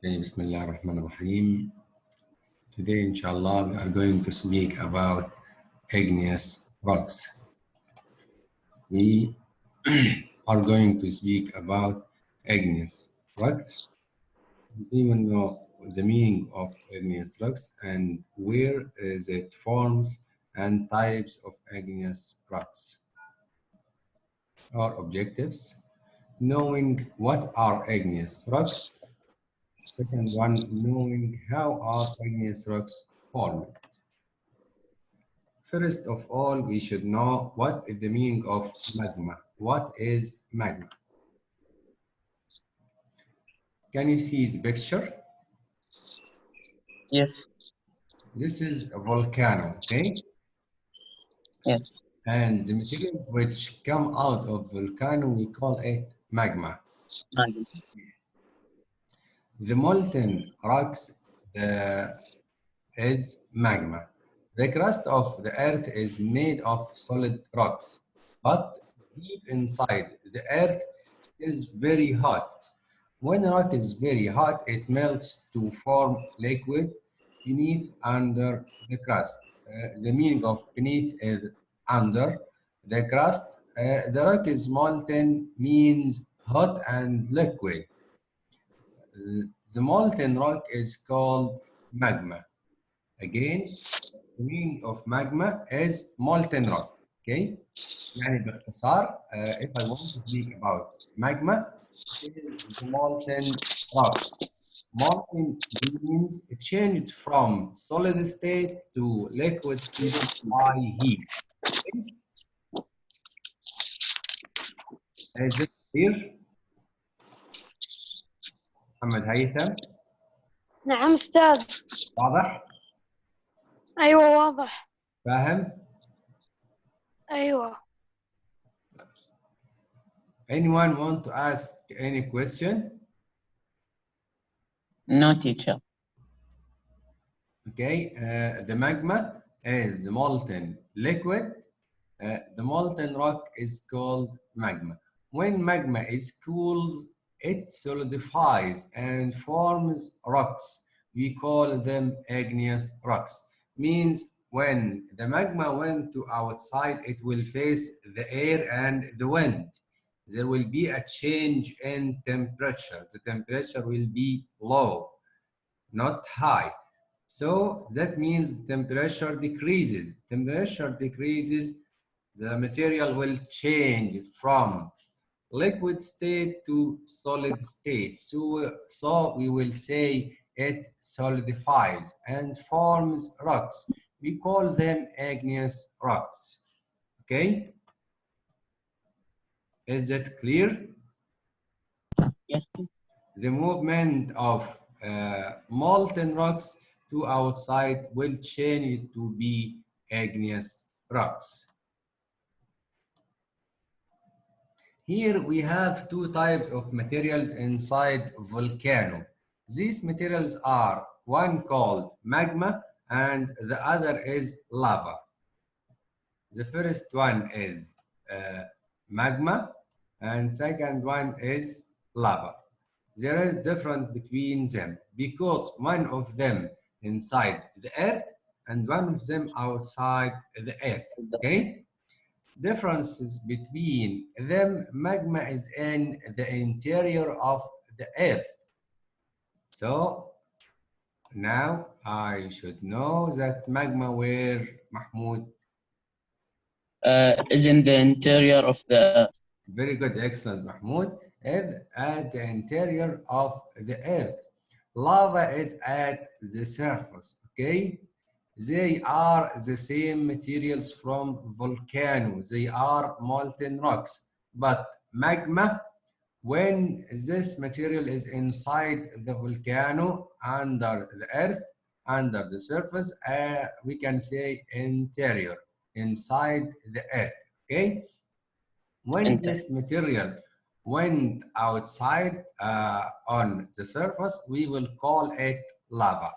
Okay, Bismillah ar-Rahman ar-Rahim. Today, inshallah, we are going to speak about igneous rocks. We are going to speak about igneous rocks. We will know the meaning of igneous rocks and where is it forms and types of igneous rocks. Our objectives: knowing what are igneous rocks. Second one, knowing how are igneous rocks formed. First of all, we should know what is the meaning of magma. What is magma? Can you see the picture? Yes, This is a volcano, okay? yes. And the materials which come out of volcano, we call it magma. Magma. The molten rocks is magma. The crust of the earth is made of solid rocks, but deep inside the earth is very hot. When a rock is very hot, it melts to form liquid beneath under the crust. The meaning of beneath is under the crust. The rock is molten means hot and liquid. The molten rock is called magma. Again, the meaning of magma is molten rock. Okay? يعني باختصار, if I want to speak about magma, it is the molten rock. Molten means it changed from solid state to liquid state by heat. Okay? Is it clear? محمد هيثم نعم أستاذ. واضح؟ أيوة واضح. فاهم؟ أيوة. Anyone want to ask any question? No, teacher. Okay, the magma is the molten liquid. The molten rock is called magma. When magma is cooled, it solidifies and forms rocks. We call them igneous rocks. Means when the magma went to outside, it will face the air and the wind. There will be a change in temperature. The temperature will be low, not high. So that means temperature decreases. Temperature decreases, the material will change from liquid state to solid state. So we will say it solidifies and forms rocks. We call them igneous rocks. Okay? Is that clear? Yes. The movement of molten rocks to outside will change it to be igneous rocks. Here we have two types of materials inside volcano. These materials are one called magma and the other is lava. The first one is magma and second one is lava. There is difference between them because one of them inside the earth and one of them outside the earth. Okay? Differences between them: magma is in the interior of the earth. So now I should know that magma where, Mahmoud? Is in the interior of the Very good, excellent, Mahmoud. Is at the interior of the earth. Lava is at the surface, okay? They are the same materials from volcanoes. They are molten rocks. But magma, when this material is inside the volcano, under the earth, under the surface, we can say interior, inside the earth, okay? When this material went outside on the surface, we will call it lava.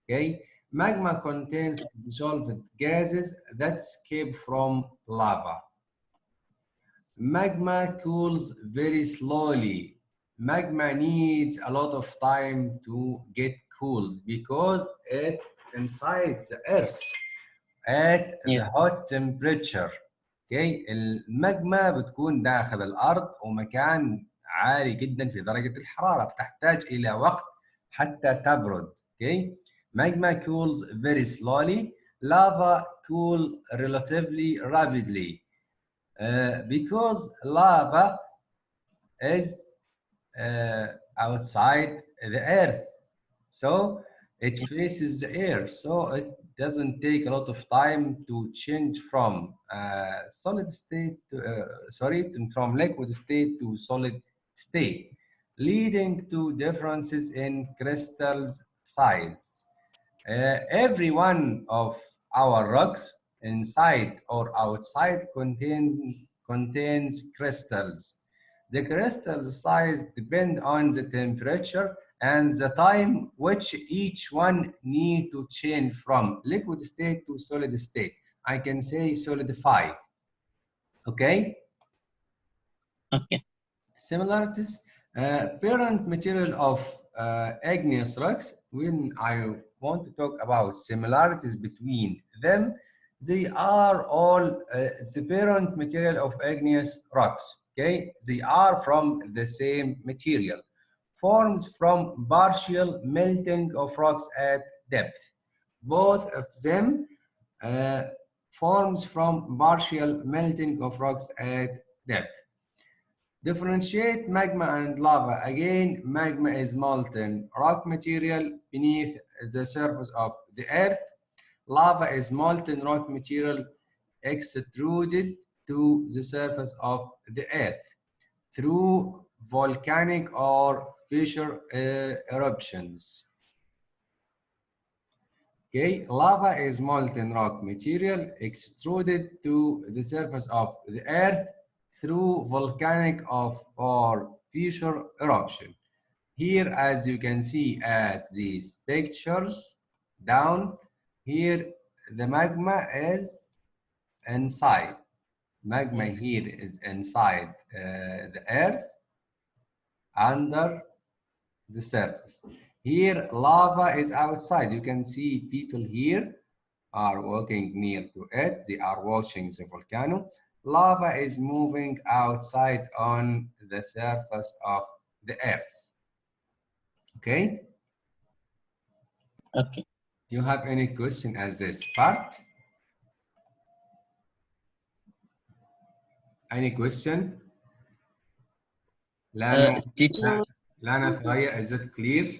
Okay? Magma contains dissolved gases that escape from lava. Magma cools very slowly. magma needs a lot of time to get cooled because it inside the earth at the Yeah. hot temperature. اوكي الماجما بتكون داخل الارض ومكان عالي جدا في درجه الحراره فتحتاج الى وقت حتى تبرد. اوكي magma cools very slowly. Lava cool relatively rapidly because lava is outside the earth, so it faces the air, so it doesn't take a lot of time to change from solid state to, from liquid state to solid state, leading to differences in crystals size. Every one of our rocks, inside or outside, contains crystals. The crystal size depend on the temperature and the time which each one need to change from liquid state to solid state. I can say solidify. Okay? Okay. Similarities. Parent material of igneous rocks. When I want to talk about similarities between them, they are all the parent material of igneous rocks. Okay, they are from the same material. Forms from partial melting of rocks at depth. Both of them uh, forms from partial melting of rocks at depth. Differentiate magma and lava. Again, magma is molten rock material beneath the surface of the earth. Lava is molten rock material extruded to the surface of the earth through volcanic or fissure eruptions. Okay, lava is molten rock material extruded to the surface of the earth through volcanic or fissure eruption. Here, as you can see at these pictures down, here the magma is inside. Magma Yes. here is inside the earth under the surface. Here, lava is outside. You can see people here are walking near to it. They are watching the volcano. Lava is moving outside on the surface of the earth. Okay? Okay. You have any question as this part? Any question? Lana, Teacher, Lana Thaya, is it clear?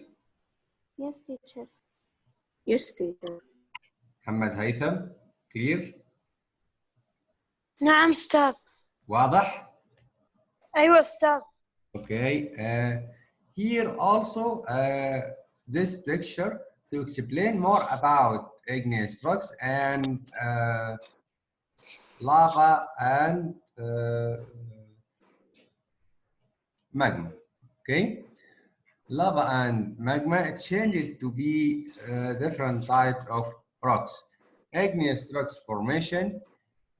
Yes, teacher. Yes, teacher. Muhammad Haytham, clear? نعم أستاذ. واضح? أيوة أستاذ. Okay. Here also, this picture to explain more about igneous rocks and lava and magma. Okay. Lava and magma changed to be different types of rocks. Igneous rocks formation,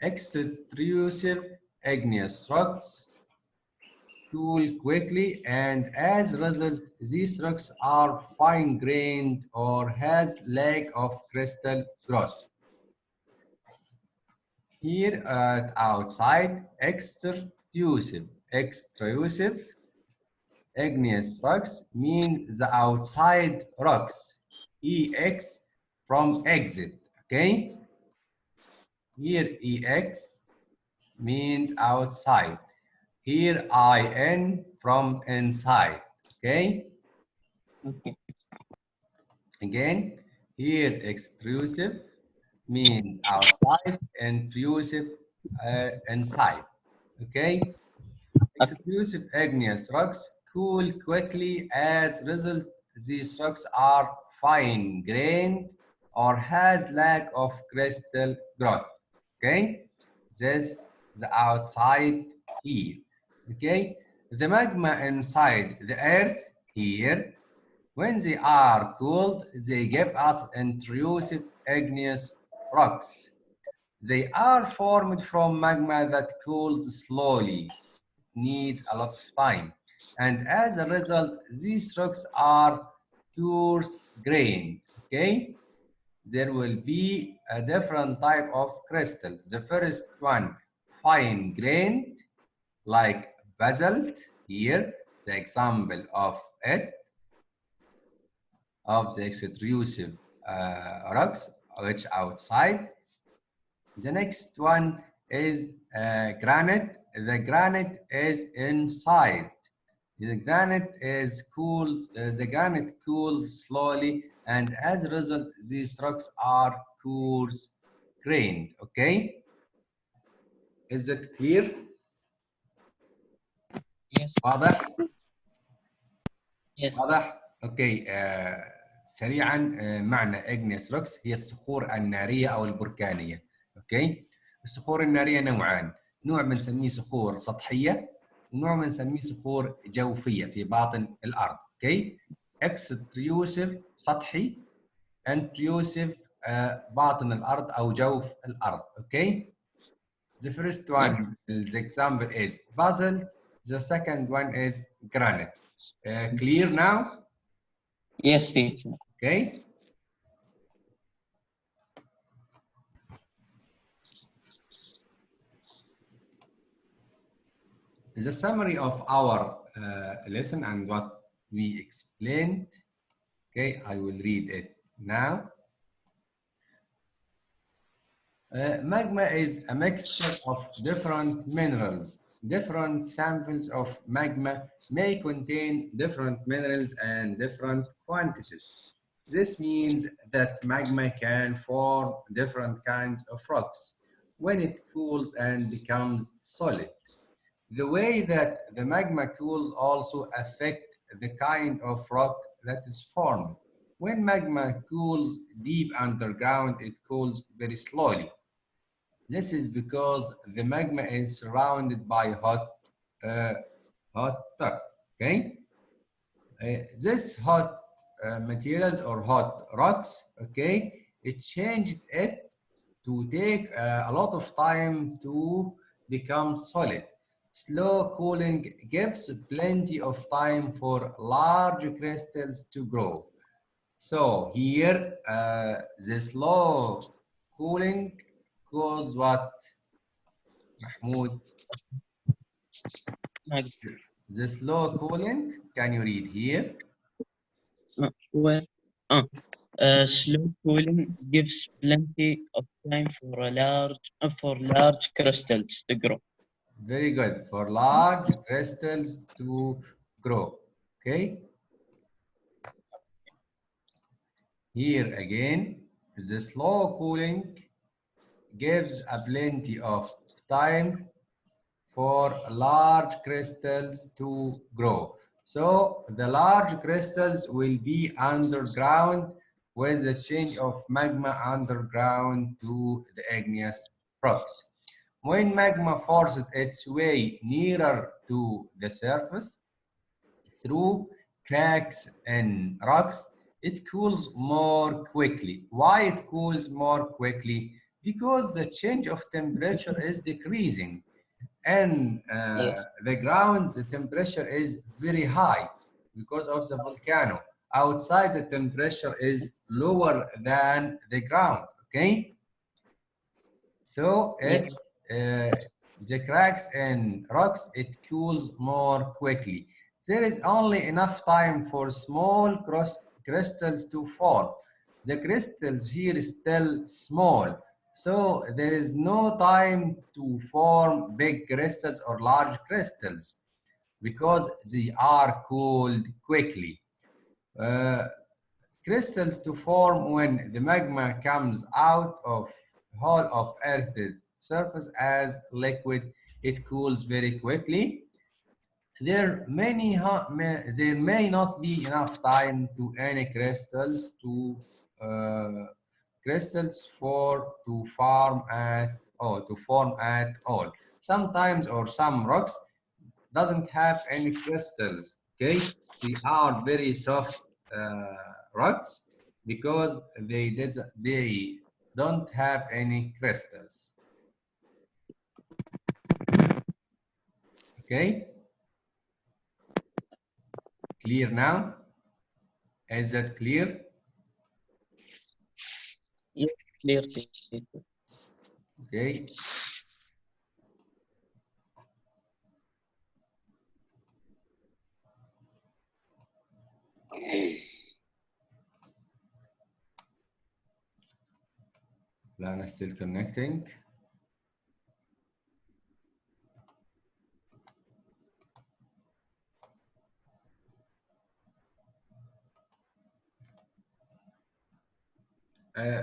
extrusive igneous rocks, cool quickly, and as a result, these rocks are fine-grained or has lack of crystal growth. Here at outside, extrusive igneous rocks mean the outside rocks. EX from exit, okay? Here EX means outside. Here IN from inside, okay? okay. Again, here extrusive means outside, intrusive inside, okay? Extrusive igneous rocks cool quickly. As a result, these rocks are fine-grained or has lack of crystal growth. Okay, this the outside here. Okay, the magma inside the earth here. When they are cooled, they give us intrusive igneous rocks. They are formed from magma that cools slowly, needs a lot of time. and as a result, these rocks are coarse-grained. Okay, there will be a different type of crystals. The first one, fine-grained, like basalt. Here, the example of it, of the extrusive rocks, which outside. The next one is granite. The granite is inside. The granite is cools. The granite cools slowly, and as a result, these rocks are coarse grained. Okay, is it clear? Yes. واضح؟ Yes. واضح؟ اوكي. سريعا، معنى igneous rocks هي الصخور الناريه او البركانيه. اوكي، الصخور الناريه نوعان، نوع بنسميه صخور سطحيه ونوع بنسميه صخور جوفيه في باطن الارض. اوكي، extrusive سطحي، intrusive باطن الارض او جوف الارض. اوكي، the first one, the example is basalt, the second one is granite. Clear now? Yes, teacher. Okay. The summary of our lesson and what we explained. Okay, I will read it now. Magma is a mixture of different minerals. Different samples of magma may contain different minerals and different quantities. This means that magma can form different kinds of rocks when it cools and becomes solid. The way that the magma cools also affect the kind of rock that is formed. When magma cools deep underground, it cools very slowly. This is because the magma is surrounded by hot tuff. Okay, this hot materials or hot rocks. Okay, it changed it to take a lot of time to become solid. Slow cooling gives plenty of time for large crystals to grow. So here, the slow cooling cause what, Mahmoud? The slow cooling, can you read here? Well, slow cooling gives plenty of time for large crystals to grow. Very good. For large crystals to grow. Okay. Here again, the slow cooling gives a plenty of time for large crystals to grow. So the large crystals will be underground with the change of magma underground to the igneous rocks. When magma forces its way nearer to the surface through cracks in rocks, it cools more quickly. Why it cools more quickly? Because the change of temperature is decreasing. And Yes. the ground, the temperature is very high because of the volcano. Outside, the temperature is lower than the ground. Okay, so Yes. the cracks and rocks, it cools more quickly. There is only enough time for small crystals to form. The crystals here is still small, so there is no time to form big crystals or large crystals because they are cooled quickly. Crystals to form when the magma comes out of whole of Earth's surface as liquid. It cools very quickly. There may not be enough time to any crystals to form at all. Sometimes or some rocks doesn't have any crystals. Okay, they are very soft rocks because they don't have any crystals. Okay. Clear now? Is that clear? Yes, clear, teacher. Okay. Lana still connecting.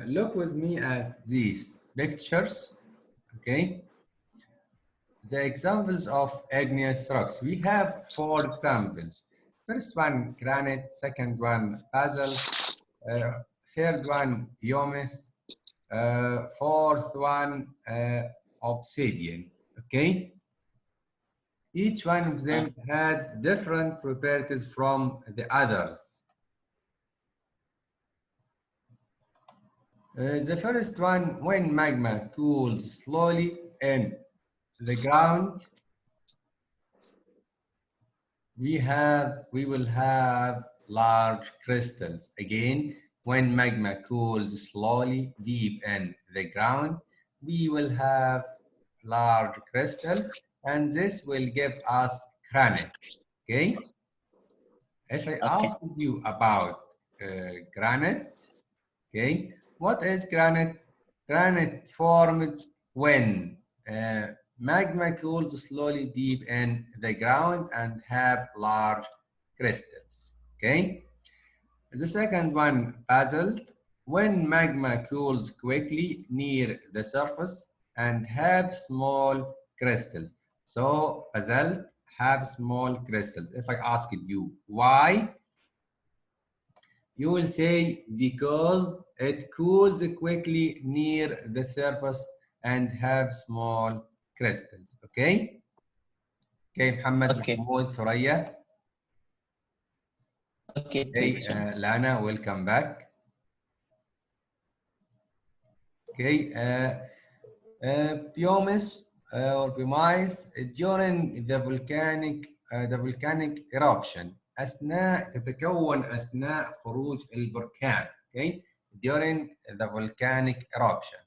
Look with me at these pictures, okay? The examples of igneous rocks. We have 4 examples. First one, granite. Second one, basalt. Third one, pumice. Fourth one, obsidian, okay? Each one of them has different properties from the others. The first one, when magma cools slowly in the ground, we will have large crystals. Again, when magma cools slowly deep in the ground, we will have large crystals, and this will give us granite. Okay? If I ask you about granite, okay, what is granite? Granite formed when magma cools slowly deep in the ground and have large crystals. Okay. The second one, basalt, when magma cools quickly near the surface and have small crystals. So basalt have small crystals. If I asked you why, you will say because it cools quickly near the surface and have small crystals. Okay? Okay, Muhammad, Okay. Mahmoud, Thuraya. Okay, Okay, teacher. Lana, welcome back. Okay, pumice or pumice during the volcanic eruption تتكون أثناء خروج البركان. Okay, during the volcanic eruption.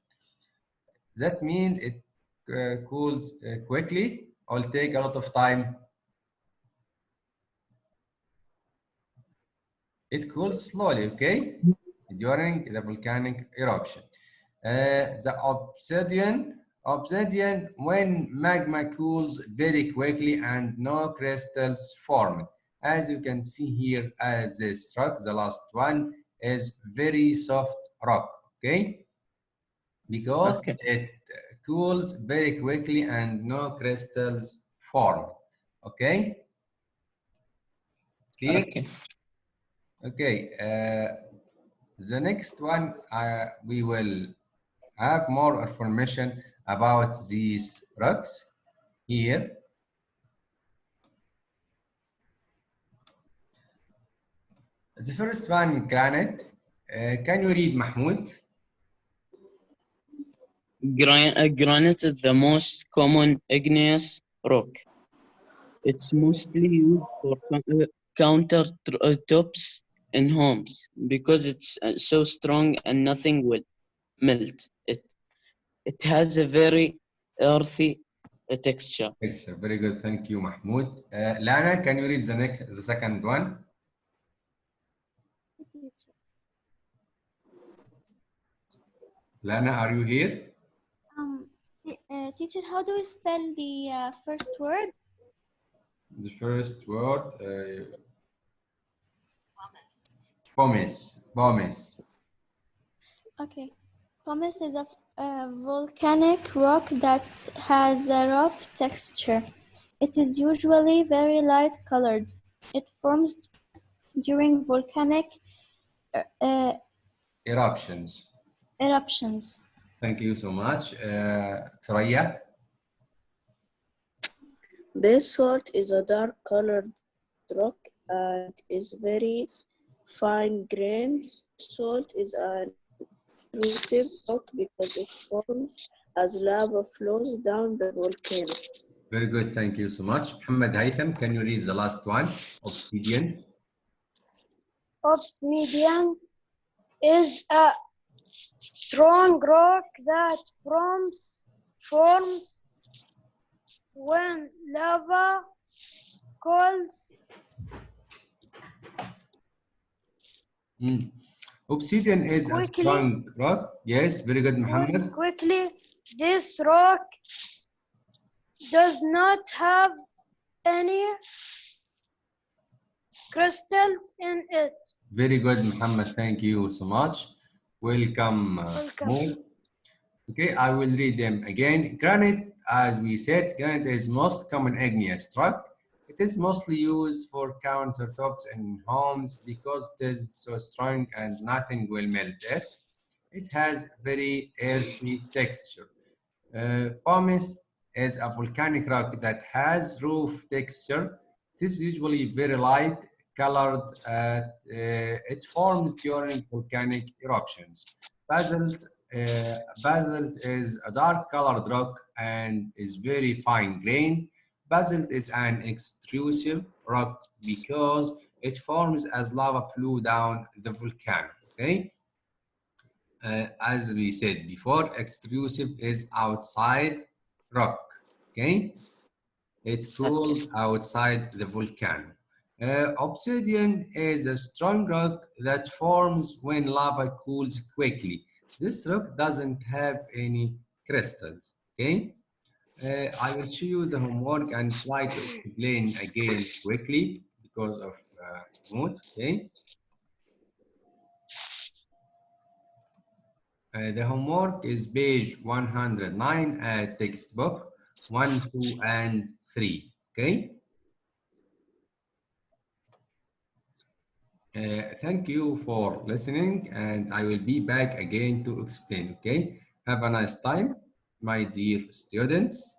That means it cools quickly or take a lot of time. It cools slowly, okay, during the volcanic eruption. The obsidian, when magma cools very quickly and no crystals form. As you can see here, as this rock, the last one is very soft rock, okay, because it cools very quickly and no crystals form. Okay, clear? Okay. The next one, we will have more information about these rocks here. The first one, granite. Can you read, Mahmoud? Granite is the most common igneous rock. It's mostly used for countertops in homes because it's so strong and nothing will melt it. It has a very earthy texture. Excellent. Very good. Thank you, Mahmoud. Lana, can you read the second one? Lana, are you here? Teacher, how do we spell the first word? The first word, pumice. Okay. Pumice is a volcanic rock that has a rough texture. It is usually very light colored. It forms during volcanic Eruptions. eruptions. Thank you so much. Thuraya? Basalt is a dark-colored rock and is very fine-grained. Basalt is an intrusive rock because it forms as lava flows down the volcano. Very good. Thank you so much. Muhammad Haytham, can you read the last one? Obsidian. Obsidian is a strong rock that forms when lava cools Mm. Obsidian is a quickly. strong rock. Yes, very good, Muhammad. Quickly, this rock does not have any crystals in it. Very good, Muhammad. Thank you so much. Welcome, Welcome. Moon. Okay, I will read them again. Granite, as we said, granite is most common igneous rock. It is mostly used for countertops in homes because it is so strong and nothing will melt it. It has very earthy texture. Pumice is a volcanic rock that has roof texture. It is usually very light colored. It forms during volcanic eruptions. Basalt, basalt is a dark colored rock and is very fine grained. Basalt is an extrusive rock because it forms as lava flow down the volcano. Okay, as we said before, extrusive is outside rock. Okay, it cooled outside the volcano. Obsidian is a strong rock that forms when lava cools quickly. This rock doesn't have any crystals. Okay, I will show you the homework and try to explain again quickly because of mood. Okay. The homework is page 109 at textbook 1, 2, and 3. Okay. Thank you for listening, and I will be back again to explain. Okay. Have a nice time, my dear students.